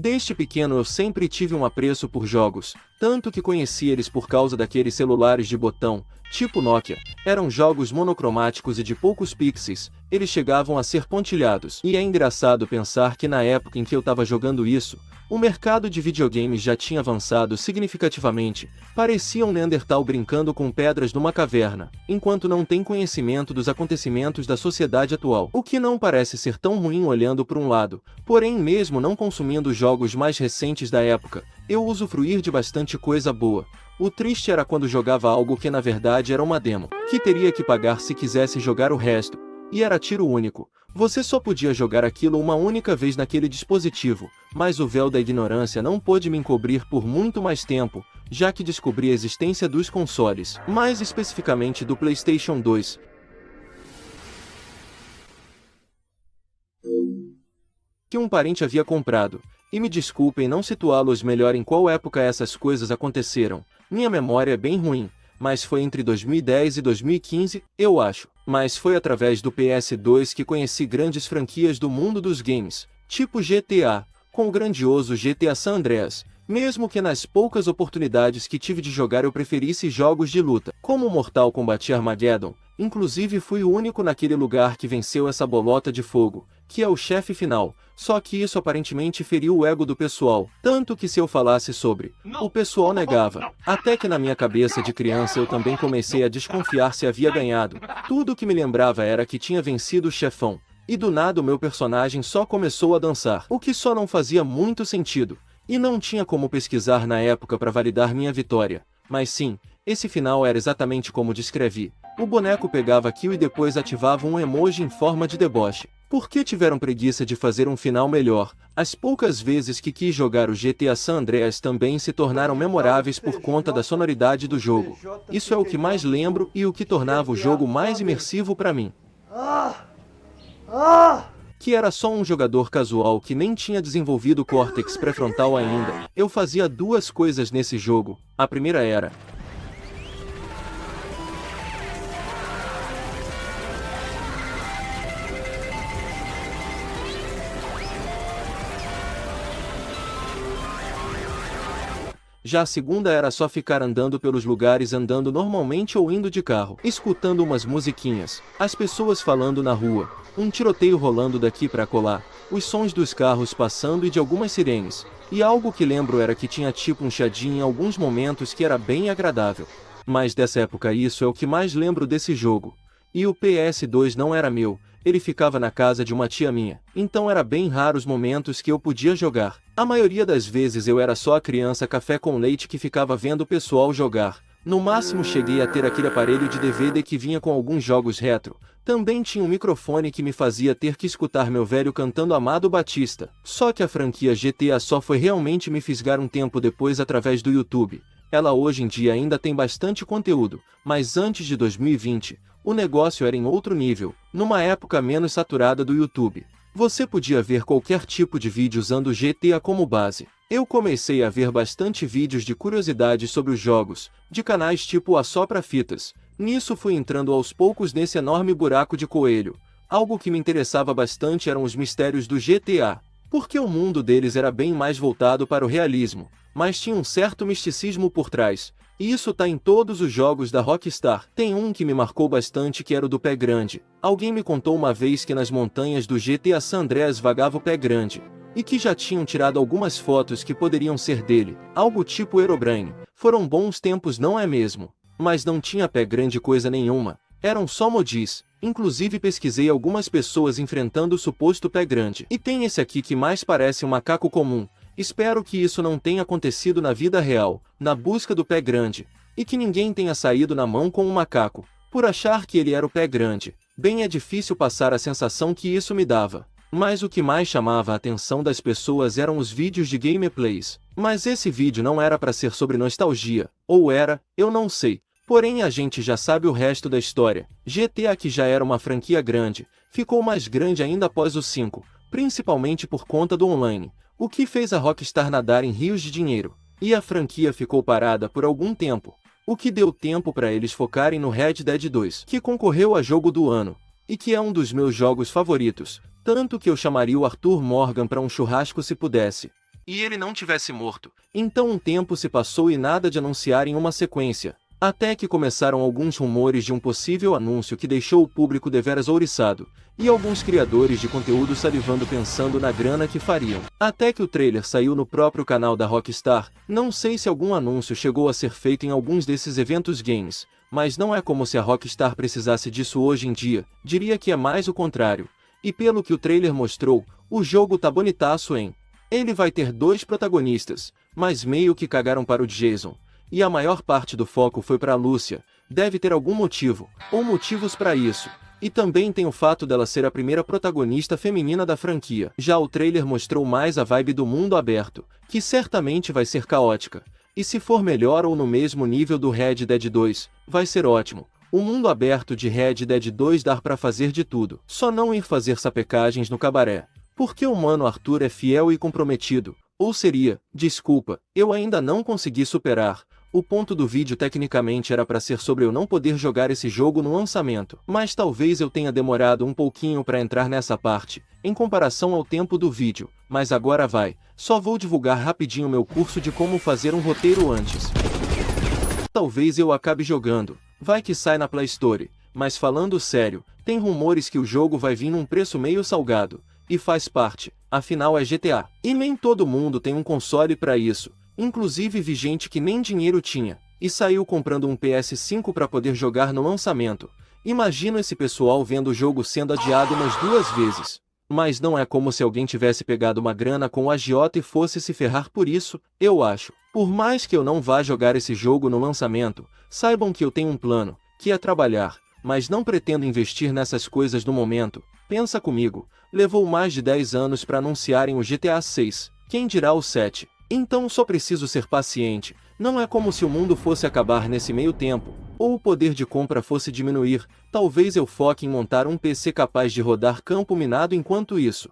Desde pequeno eu sempre tive um apreço por jogos, tanto que conheci eles por causa daqueles celulares de botão, tipo Nokia. Eram jogos monocromáticos e de poucos pixels, eles chegavam a ser pontilhados. E é engraçado pensar que na época em que eu tava jogando isso, o mercado de videogames já tinha avançado significativamente, parecia um Neandertal brincando com pedras numa caverna, enquanto não tem conhecimento dos acontecimentos da sociedade atual. O que não parece ser tão ruim olhando por um lado, porém mesmo não consumindo jogos mais recentes da época, eu usufruir de bastante coisa boa. O triste era quando jogava algo que na verdade era uma demo, que teria que pagar se quisesse jogar o resto, e era tiro único. Você só podia jogar aquilo uma única vez naquele dispositivo, mas o véu da ignorância não pôde me encobrir por muito mais tempo, já que descobri a existência dos consoles, mais especificamente do PlayStation 2. Que um parente havia comprado, e me desculpem não situá-los melhor em qual época essas coisas aconteceram, minha memória é bem ruim, mas foi entre 2010 e 2015, eu acho. Mas foi através do PS2 que conheci grandes franquias do mundo dos games, tipo GTA, com o grandioso GTA San Andreas, mesmo que nas poucas oportunidades que tive de jogar eu preferisse jogos de luta, como Mortal Kombat Armageddon. Inclusive fui o único naquele lugar que venceu essa bolota de fogo, que é o chefe final, só que isso aparentemente feriu o ego do pessoal, tanto que se eu falasse sobre, o pessoal negava, até que na minha cabeça de criança eu também comecei a desconfiar se havia ganhado. Tudo o que me lembrava era que tinha vencido o chefão, e do nada o meu personagem só começou a dançar, o que só não fazia muito sentido, e não tinha como pesquisar na época para validar minha vitória, mas sim, esse final era exatamente como descrevi. O boneco pegava kill e depois ativava um emoji em forma de deboche. Por que tiveram preguiça de fazer um final melhor? As poucas vezes que quis jogar o GTA San Andreas também se tornaram memoráveis por conta da sonoridade do jogo. Isso é o que mais lembro e o que tornava o jogo mais imersivo para mim. Que era só um jogador casual que nem tinha desenvolvido o córtex pré-frontal ainda. Eu fazia duas coisas nesse jogo. A primeira era já a segunda era só ficar andando pelos lugares andando normalmente ou indo de carro, escutando umas musiquinhas, as pessoas falando na rua, um tiroteio rolando daqui pra colar, os sons dos carros passando e de algumas sirenes. E algo que lembro era que tinha tipo um chiadinho em alguns momentos que era bem agradável. Mas dessa época isso é o que mais lembro desse jogo. E o PS2 não era meu, ele ficava na casa de uma tia minha, então era bem raro os momentos que eu podia jogar. A maioria das vezes eu era só a criança café com leite que ficava vendo o pessoal jogar. No máximo cheguei a ter aquele aparelho de DVD que vinha com alguns jogos retro. Também tinha um microfone que me fazia ter que escutar meu velho cantando Amado Batista. Só que a franquia GTA só foi realmente me fisgar um tempo depois através do YouTube. Ela hoje em dia ainda tem bastante conteúdo, mas antes de 2020, o negócio era em outro nível, numa época menos saturada do YouTube. Você podia ver qualquer tipo de vídeo usando o GTA como base. Eu comecei a ver bastante vídeos de curiosidades sobre os jogos, de canais tipo Assopra Fitas. Nisso fui entrando aos poucos nesse enorme buraco de coelho. Algo que me interessava bastante eram os mistérios do GTA, porque o mundo deles era bem mais voltado para o realismo, mas tinha um certo misticismo por trás. E isso tá em todos os jogos da Rockstar. Tem um que me marcou bastante que era o do Pé Grande. Alguém me contou uma vez que nas montanhas do GTA San Andreas vagava o Pé Grande, e que já tinham tirado algumas fotos que poderiam ser dele, algo tipo Herobrine. Foram bons tempos, não é mesmo? Mas não tinha Pé Grande coisa nenhuma, eram só modis. Inclusive pesquisei algumas pessoas enfrentando o suposto Pé Grande. E tem esse aqui que mais parece um macaco comum. Espero que isso não tenha acontecido na vida real, na busca do Pé Grande, e que ninguém tenha saído na mão com um macaco, por achar que ele era o Pé Grande. Bem, é difícil passar a sensação que isso me dava. Mas o que mais chamava a atenção das pessoas eram os vídeos de gameplays. Mas esse vídeo não era para ser sobre nostalgia, ou era, eu não sei. Porém a gente já sabe o resto da história. GTA, que já era uma franquia grande, ficou mais grande ainda após o 5, principalmente por conta do online, o que fez a Rockstar nadar em rios de dinheiro. E a franquia ficou parada por algum tempo, o que deu tempo para eles focarem no Red Dead 2, que concorreu a jogo do ano, e que é um dos meus jogos favoritos, tanto que eu chamaria o Arthur Morgan para um churrasco se pudesse. e ele não tivesse morto. Então um tempo se passou e nada de anunciarem uma sequência. Até que começaram alguns rumores de um possível anúncio que deixou o público deveras ouriçado, e alguns criadores de conteúdo salivando pensando na grana que fariam. Até que o trailer saiu no próprio canal da Rockstar. Não sei se algum anúncio chegou a ser feito em alguns desses eventos games, mas não é como se a Rockstar precisasse disso hoje em dia, diria que é mais o contrário. E pelo que o trailer mostrou, o jogo tá bonitaço, hein? Ele vai ter 2 protagonistas, mas meio que cagaram para o Jason. E a maior parte do foco foi para a Lúcia. Deve ter algum motivo, ou motivos para isso. E também tem o fato dela ser a primeira protagonista feminina da franquia. Já o trailer mostrou mais a vibe do mundo aberto, que certamente vai ser caótica. E se for melhor ou no mesmo nível do Red Dead 2, vai ser ótimo. O mundo aberto de Red Dead 2 dá pra fazer de tudo. Só não ir fazer sapecagens no cabaré. Porque o mano Arthur é fiel e comprometido. Ou seria, desculpa, eu ainda não consegui superar. O ponto do vídeo tecnicamente era para ser sobre eu não poder jogar esse jogo no lançamento, mas talvez eu tenha demorado um pouquinho para entrar nessa parte, em comparação ao tempo do vídeo, mas agora vai, só vou divulgar rapidinho meu curso de como fazer um roteiro antes. Talvez eu acabe jogando, vai que sai na Play Store, mas falando sério, tem rumores que o jogo vai vir num preço meio salgado, e faz parte, afinal é GTA, e nem todo mundo tem um console para isso. Inclusive vi gente que nem dinheiro tinha, e saiu comprando um PS5 para poder jogar no lançamento. Imagino esse pessoal vendo o jogo sendo adiado umas 2 vezes. Mas não é como se alguém tivesse pegado uma grana com o agiota e fosse se ferrar por isso, eu acho. Por mais que eu não vá jogar esse jogo no lançamento, saibam que eu tenho um plano, que é trabalhar, mas não pretendo investir nessas coisas no momento. Pensa comigo, levou mais de 10 anos para anunciarem o GTA 6, quem dirá o 7. Então só preciso ser paciente, não é como se o mundo fosse acabar nesse meio tempo, ou o poder de compra fosse diminuir, talvez eu foque em montar um PC capaz de rodar Campo Minado enquanto isso.